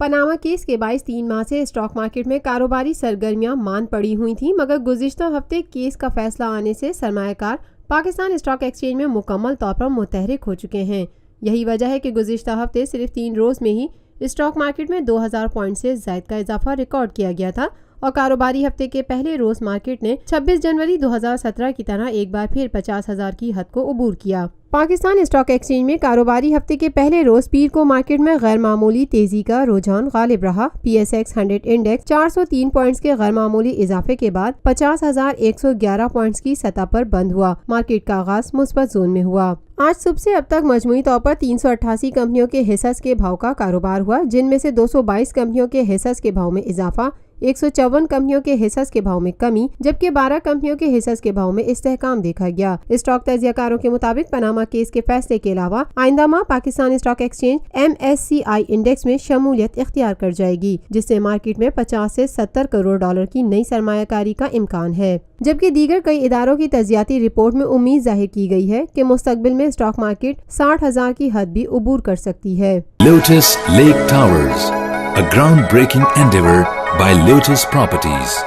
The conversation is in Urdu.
پاناما کیس کے باعث 3 ماہ سے اسٹاک مارکیٹ میں کاروباری سرگرمیاں ماند پڑی ہوئی تھیں، مگر گزشتہ ہفتے کیس کا فیصلہ آنے سے سرمایہ کار پاکستان اسٹاک ایکسچینج میں مکمل طور پر متحرک ہو چکے ہیں۔ یہی وجہ ہے کہ گزشتہ ہفتے صرف 3 روز میں ہی اسٹاک مارکیٹ میں 2000 پوائنٹ سے زائد کا اضافہ ریکارڈ کیا گیا تھا اور کاروباری ہفتے کے پہلے روز مارکیٹ نے 26 جنوری 2017 کی طرح ایک بار پھر 50,000 کی حد کو عبور کیا۔ پاکستان اسٹاک ایکسچینج میں کاروباری ہفتے کے پہلے روز پیر کو مارکیٹ میں غیر معمولی تیزی کا رجحان غالب رہا۔ P S x 100 index 403 points کے غیر معمولی اضافے کے بعد 50,111 پوائنٹس کی سطح پر بند ہوا۔ مارکیٹ کا آغاز مثبت زون میں ہوا۔ آج صبح سے اب تک مجموعی طور پر 388 کمپنیوں کے حصص کے بھاؤ کا کاروبار ہوا، جن میں سے 222 کمپنیوں کے حصص کے بھاؤ میں اضافہ، 154 کمپنیوں کے حصص کے بھاؤ میں کمی، جبکہ 12 کمپنیوں کے حصص کے بھاؤ میں استحکام دیکھا گیا۔ اسٹاک تجزیہ کاروں کے مطابق پاناما کیس کے فیصلے کے علاوہ آئندہ ماہ Pakistan stock exchange MSCI index میں شمولیت اختیار کر جائے گی، جس سے مارکیٹ میں 50 سے 70 کروڑ ڈالر کی نئی سرمایہ کاری کا امکان ہے، جبکہ دیگر کئی اداروں کی تجزیاتی رپورٹ میں امید ظاہر کی گئی ہے کہ مستقبل میں اسٹاک مارکیٹ 60,000 کی حد بھی عبور کر سکتی ہے۔ Lotus Lake Towers, a groundbreaking endeavor by Lotus Properties.